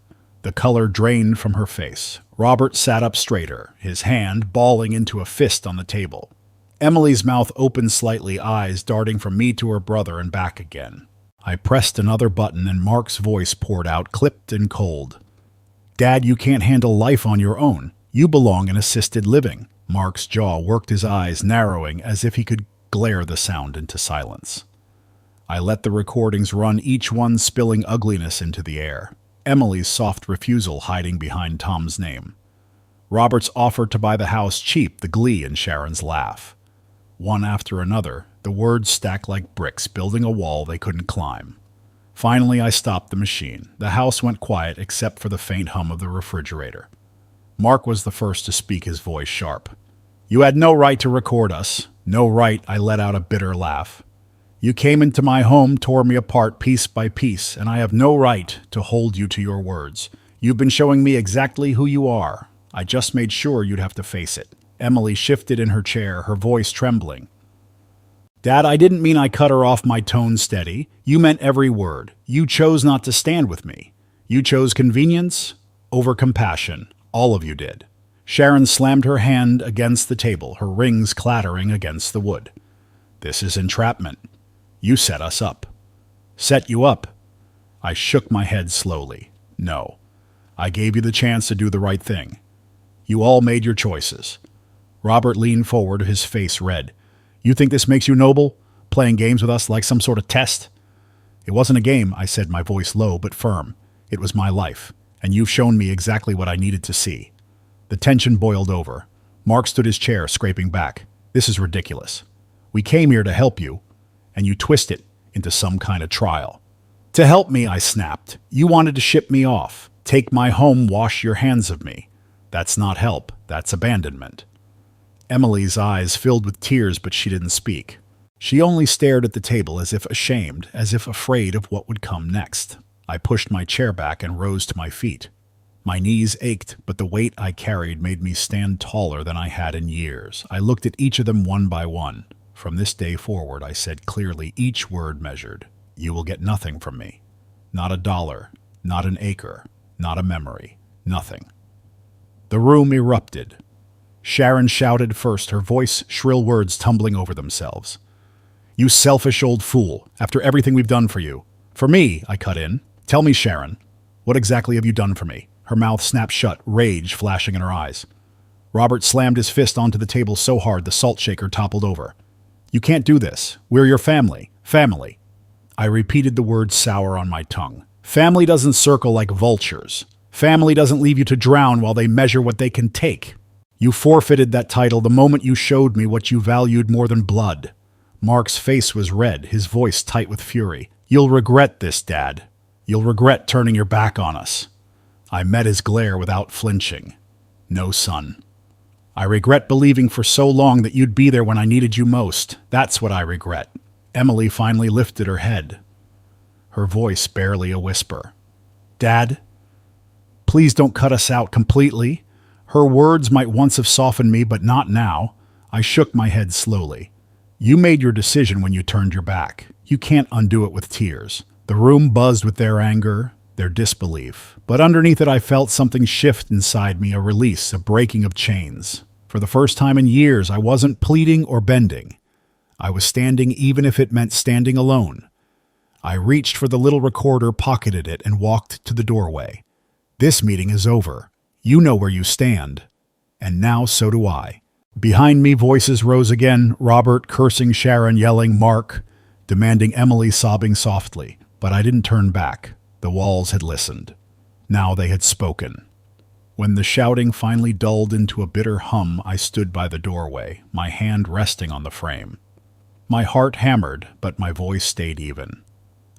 The color drained from her face. Robert sat up straighter, his hand balling into a fist on the table. Emily's mouth opened slightly, eyes darting from me to her brother and back again. I pressed another button and Mark's voice poured out, clipped and cold. Dad, you can't handle life on your own. You belong in assisted living. Mark's jaw worked, his eyes narrowing as if he could glare the sound into silence. I let the recordings run, each one spilling ugliness into the air. Emily's soft refusal hiding behind Tom's name. Robert's offer to buy the house cheap, the glee in Sharon's laugh. One after another, the words stacked like bricks, building a wall they couldn't climb. Finally, I stopped the machine. The house went quiet except for the faint hum of the refrigerator. Mark was the first to speak, his voice sharp. You had no right to record us. No right, I let out a bitter laugh. You came into my home, tore me apart piece by piece, and I have no right to hold you to your words. You've been showing me exactly who you are. I just made sure you'd have to face it. Emily shifted in her chair, her voice trembling. Dad, I didn't mean I cut her off, my tone steady. You meant every word. You chose not to stand with me. You chose convenience over compassion. All of you did. Sharon slammed her hand against the table, her rings clattering against the wood. This is entrapment. You set us up. Set you up. I shook my head slowly. No. I gave you the chance to do the right thing. You all made your choices. Robert leaned forward, his face red. You think this makes you noble? Playing games with us like some sort of test? It wasn't a game, I said, my voice low but firm. It was my life, and you've shown me exactly what I needed to see. The tension boiled over. Mark stood his chair, scraping back. This is ridiculous. We came here to help you, and you twist it into some kind of trial. To help me, I snapped. You wanted to ship me off. Take my home, wash your hands of me. That's not help. That's abandonment. Emily's eyes filled with tears, but she didn't speak. She only stared at the table as if ashamed, as if afraid of what would come next. I pushed my chair back and rose to my feet. My knees ached, but the weight I carried made me stand taller than I had in years. I looked at each of them one by one. From this day forward, I said clearly, each word measured. You will get nothing from me. Not a dollar, not an acre, not a memory, nothing. The room erupted. Sharon shouted first, her voice shrill words tumbling over themselves. You selfish old fool, after everything we've done for you. For me, I cut in. Tell me, Sharon, what exactly have you done for me? Her mouth snapped shut, rage flashing in her eyes. Robert slammed his fist onto the table so hard the salt shaker toppled over. You can't do this. We're your family. Family. I repeated the word sour on my tongue. Family doesn't circle like vultures. Family doesn't leave you to drown while they measure what they can take. You forfeited that title the moment you showed me what you valued more than blood. Mark's face was red, his voice tight with fury. You'll regret this, Dad. You'll regret turning your back on us. I met his glare without flinching. No, son. I regret believing for so long that you'd be there when I needed you most. That's what I regret. Emily finally lifted her head, her voice barely a whisper. Dad, please don't cut us out completely. Her words might once have softened me, but not now. I shook my head slowly. You made your decision when you turned your back. You can't undo it with tears. The room buzzed with their anger, their disbelief. But underneath it I felt something shift inside me, a release, a breaking of chains. For the first time in years, I wasn't pleading or bending. I was standing even if it meant standing alone. I reached for the little recorder, pocketed it, and walked to the doorway. This meeting is over. You know where you stand. And now so do I. Behind me, voices rose again, Robert cursing Sharon, yelling Mark, demanding Emily, sobbing softly. But I didn't turn back. The walls had listened. Now they had spoken. When the shouting finally dulled into a bitter hum, I stood by the doorway, my hand resting on the frame. My heart hammered, but my voice stayed even.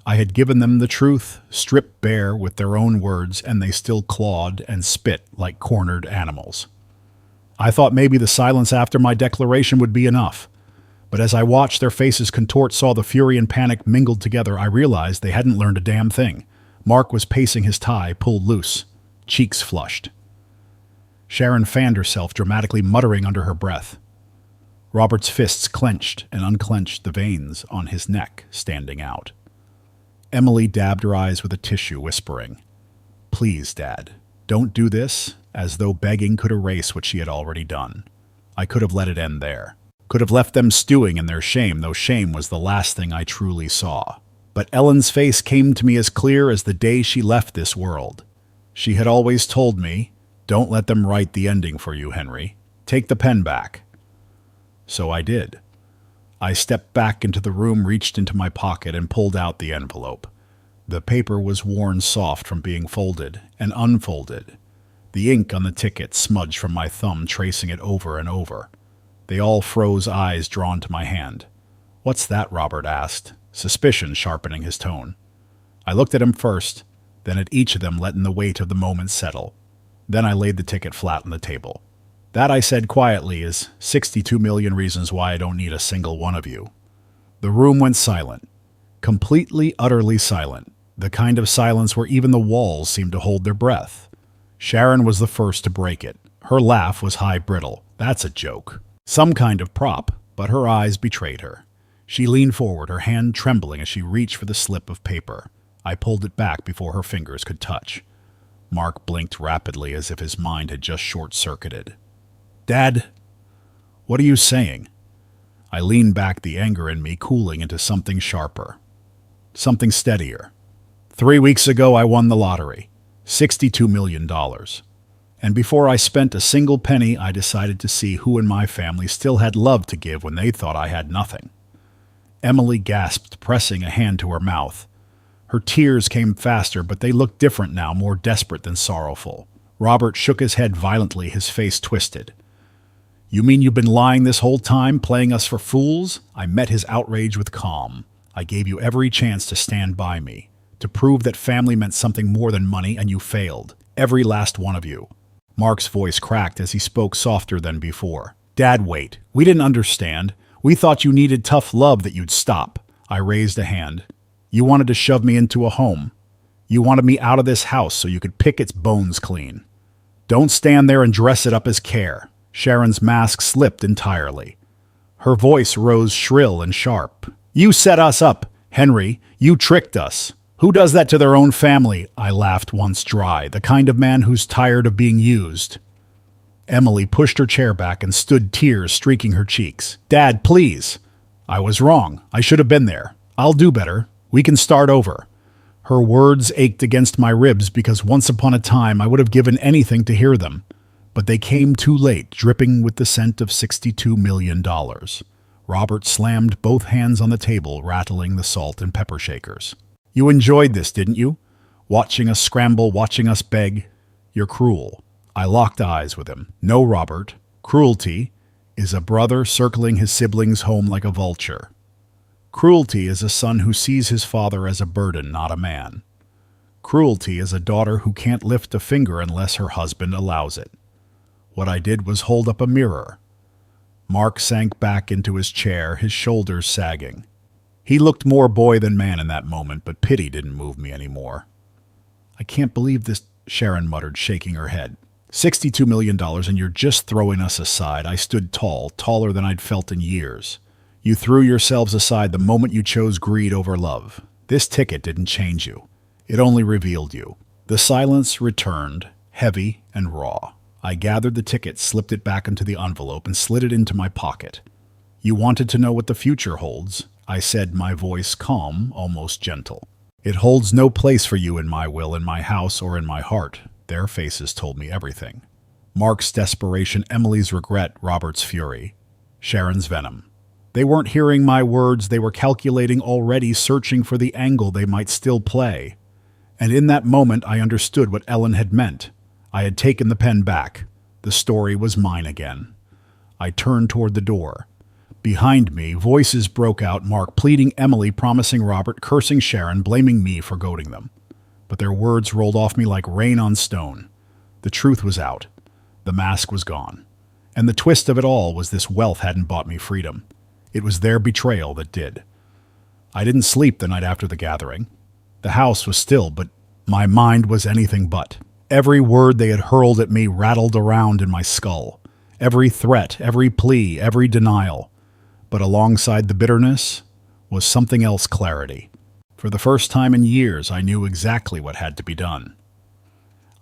I had given them the truth, stripped bare with their own words, and they still clawed and spit like cornered animals. I thought maybe the silence after my declaration would be enough. But as I watched their faces contort, saw the fury and panic mingled together, I realized they hadn't learned a damn thing. Mark was pacing his tie, pulled loose, cheeks flushed. Sharon fanned herself, dramatically muttering under her breath. Robert's fists clenched and unclenched, the veins on his neck standing out. Emily dabbed her eyes with a tissue, whispering, "Please, Dad, don't do this," as though begging could erase what she had already done. I could have let it end there. Could have left them stewing in their shame, though shame was the last thing I truly saw. But Ellen's face came to me as clear as the day she left this world. She had always told me, "Don't let them write the ending for you, Henry. Take the pen back." So I did. I stepped back into the room, reached into my pocket, and pulled out the envelope. The paper was worn soft from being folded and unfolded. The ink on the ticket smudged from my thumb, tracing it over and over. They all froze, eyes drawn to my hand. "What's that?" Robert asked, suspicion sharpening his tone. I looked at him first, then at each of them, letting the weight of the moment settle. Then I laid the ticket flat on the table. "That," I said quietly, "is 62 million reasons why I don't need a single one of you." The room went silent. Completely, utterly silent. The kind of silence where even the walls seemed to hold their breath. Sharon was the first to break it. Her laugh was high brittle. That's a joke. Some kind of prop, but her eyes betrayed her. She leaned forward, her hand trembling as she reached for the slip of paper. I pulled it back before her fingers could touch. Mark blinked rapidly as if his mind had just short-circuited. "Dad, what are you saying?" I leaned back, the anger in me cooling into something sharper. Something steadier. 3 weeks ago I won the lottery. $62 million. And before I spent a single penny, I decided to see who in my family still had love to give when they thought I had nothing. Emily gasped, pressing a hand to her mouth. Her tears came faster, but they looked different now, more desperate than sorrowful. Robert shook his head violently, his face twisted. "You mean you've been lying this whole time, playing us for fools?" I met his outrage with calm. "I gave you every chance to stand by me, to prove that family meant something more than money, and you failed. Every last one of you." Mark's voice cracked as he spoke softer than before. "Dad, wait. We didn't understand. We thought you needed tough love, that you'd stop." I raised a hand. "You wanted to shove me into a home. You wanted me out of this house so you could pick its bones clean. Don't stand there and dress it up as care." Sharon's mask slipped entirely. Her voice rose shrill and sharp. "You set us up, Henry. You tricked us. Who does that to their own family?" I laughed once dry, the kind of man who's tired of being used. Emily pushed her chair back and stood, tears streaking her cheeks. "Dad, please. I was wrong. I should have been there. I'll do better. We can start over." Her words ached against my ribs because once upon a time I would have given anything to hear them. But they came too late, dripping with the scent of $62 million. Robert slammed both hands on the table, rattling the salt and pepper shakers. "You enjoyed this, didn't you? Watching us scramble, watching us beg. You're cruel." I locked eyes with him. "No, Robert. Cruelty is a brother circling his siblings' home like a vulture. Cruelty is a son who sees his father as a burden, not a man. Cruelty is a daughter who can't lift a finger unless her husband allows it." What I did was hold up a mirror. Mark sank back into his chair, his shoulders sagging. He looked more boy than man in that moment, but pity didn't move me anymore. "I can't believe this," Sharon muttered, shaking her head. $62 million, and you're just throwing us aside." I stood tall, taller than I'd felt in years. "You threw yourselves aside the moment you chose greed over love. This ticket didn't change you. It only revealed you." The silence returned, heavy and raw. I gathered the ticket, slipped it back into the envelope, and slid it into my pocket. "You wanted to know what the future holds," I said, my voice calm, almost gentle. "It holds no place for you in my will, in my house, or in my heart." Their faces told me everything. Mark's desperation, Emily's regret, Robert's fury, Sharon's venom. They weren't hearing my words, they were calculating already, searching for the angle they might still play. And in that moment I understood what Ellen had meant. I had taken the pen back. The story was mine again. I turned toward the door. Behind me, voices broke out, Mark pleading Emily, promising Robert, cursing Sharon, blaming me for goading them. But their words rolled off me like rain on stone. The truth was out. The mask was gone. And the twist of it all was this wealth hadn't bought me freedom. It was their betrayal that did. I didn't sleep the night after the gathering. The house was still, but my mind was anything but. Every word they had hurled at me rattled around in my skull. Every threat, every plea, every denial. But alongside the bitterness was something else: clarity. For the first time in years, I knew exactly what had to be done.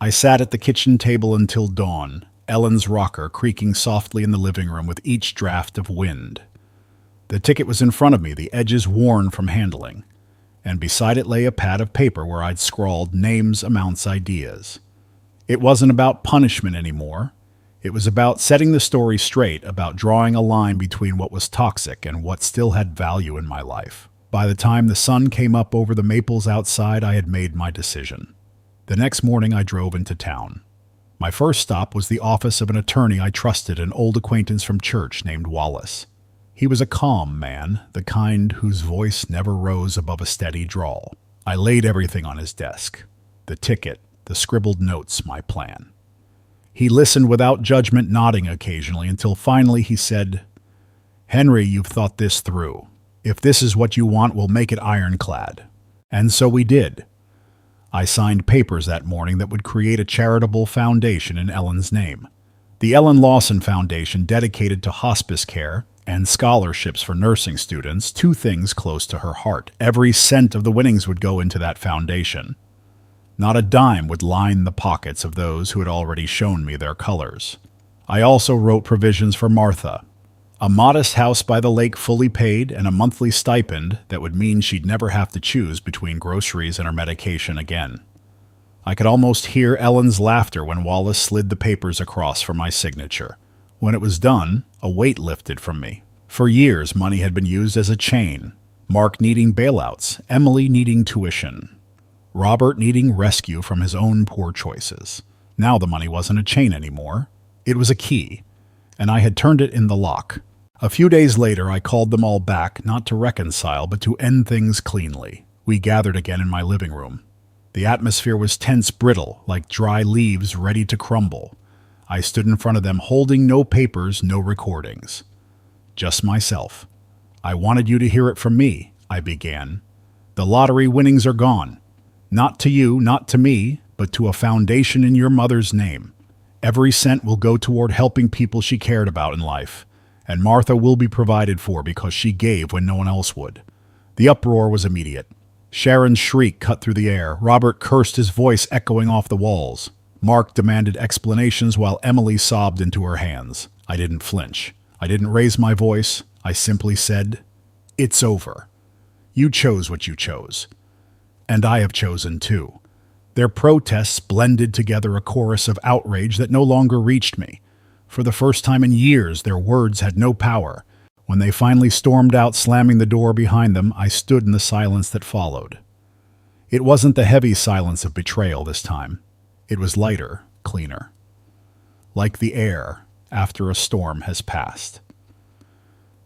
I sat at the kitchen table until dawn, Ellen's rocker creaking softly in the living room with each draft of wind. The ticket was in front of me, the edges worn from handling, and beside it lay a pad of paper where I'd scrawled names, amounts, ideas. It wasn't about punishment anymore. It was about setting the story straight, about drawing a line between what was toxic and what still had value in my life. By the time the sun came up over the maples outside, I had made my decision. The next morning, I drove into town. My first stop was the office of an attorney I trusted, an old acquaintance from church named Wallace. He was a calm man, the kind whose voice never rose above a steady drawl. I laid everything on his desk: the ticket, the scribbled notes, my plan. He listened without judgment, nodding occasionally, until finally he said, "Henry, you've thought this through. If this is what you want, we'll make it ironclad." And so we did. I signed papers that morning that would create a charitable foundation in Ellen's name. The Ellen Lawson Foundation, dedicated to hospice care and scholarships for nursing students, two things close to her heart. Every cent of the winnings would go into that foundation. Not a dime would line the pockets of those who had already shown me their colors. I also wrote provisions for Martha: a modest house by the lake fully paid, and a monthly stipend that would mean she'd never have to choose between groceries and her medication again. I could almost hear Ellen's laughter when Wallace slid the papers across for my signature. When it was done, a weight lifted from me. For years, money had been used as a chain. Mark needing bailouts, Emily needing tuition, Robert needing rescue from his own poor choices. Now the money wasn't a chain anymore. It was a key, and I had turned it in the lock. A few days later, I called them all back, not to reconcile, but to end things cleanly. We gathered again in my living room. The atmosphere was tense, brittle, like dry leaves ready to crumble. I stood in front of them, holding no papers, no recordings. Just myself. "I wanted you to hear it from me," I began. "The lottery winnings are gone. Not to you, not to me, but to a foundation in your mother's name. Every cent will go toward helping people she cared about in life, and Martha will be provided for because she gave when no one else would." The uproar was immediate. Sharon's shriek cut through the air. Robert cursed, his voice echoing off the walls. Mark demanded explanations while Emily sobbed into her hands. I didn't flinch. I didn't raise my voice. I simply said, "It's over. You chose what you chose. And I have chosen too." Their protests blended together, a chorus of outrage that no longer reached me. For the first time in years, their words had no power. When they finally stormed out, slamming the door behind them, I stood in the silence that followed. It wasn't the heavy silence of betrayal this time. It was lighter, cleaner. Like the air after a storm has passed.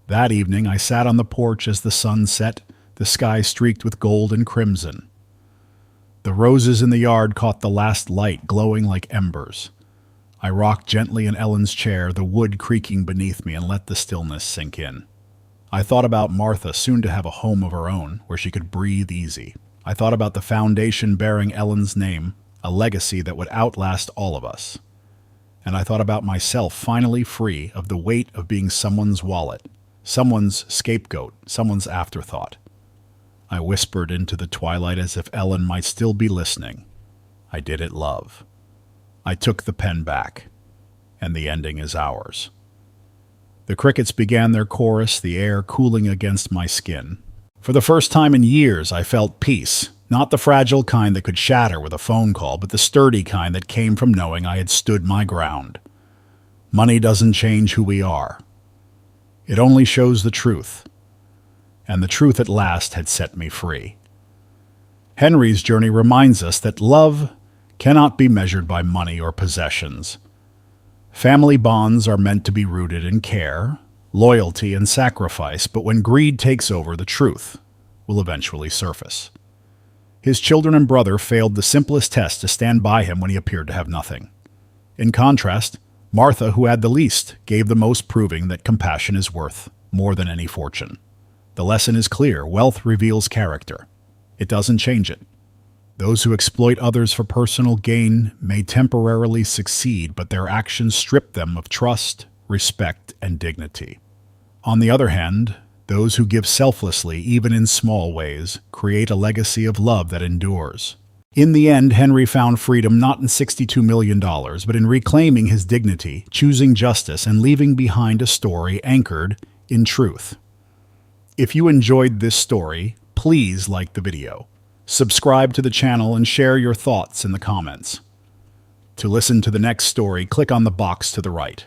That evening, I sat on the porch as the sun set, the sky streaked with gold and crimson. The roses in the yard caught the last light, glowing like embers. I rocked gently in Ellen's chair, the wood creaking beneath me, and let the stillness sink in. I thought about Martha, soon to have a home of her own, where she could breathe easy. I thought about the foundation bearing Ellen's name, a legacy that would outlast all of us. And I thought about myself, finally free of the weight of being someone's wallet, someone's scapegoat, someone's afterthought. I whispered into the twilight as if Ellen might still be listening. I did it, love. I took the pen back, and the ending is ours. The crickets began their chorus, the air cooling against my skin. For the first time in years, I felt peace, not the fragile kind that could shatter with a phone call, but the sturdy kind that came from knowing I had stood my ground. Money doesn't change who we are. It only shows the truth. And the truth at last had set me free. Henry's journey reminds us that love cannot be measured by money or possessions. Family bonds are meant to be rooted in care, loyalty, and sacrifice, but when greed takes over, the truth will eventually surface. His children and brother failed the simplest test to stand by him when he appeared to have nothing. In contrast, Martha, who had the least, gave the most, proving that compassion is worth more than any fortune. The lesson is clear: wealth reveals character. It doesn't change it. Those who exploit others for personal gain may temporarily succeed, but their actions strip them of trust, respect, and dignity. On the other hand, those who give selflessly, even in small ways, create a legacy of love that endures. In the end, Henry found freedom not in $62 million, but in reclaiming his dignity, choosing justice, and leaving behind a story anchored in truth. If you enjoyed this story, please like the video, subscribe to the channel, and share your thoughts in the comments. To listen to the next story, click on the box to the right.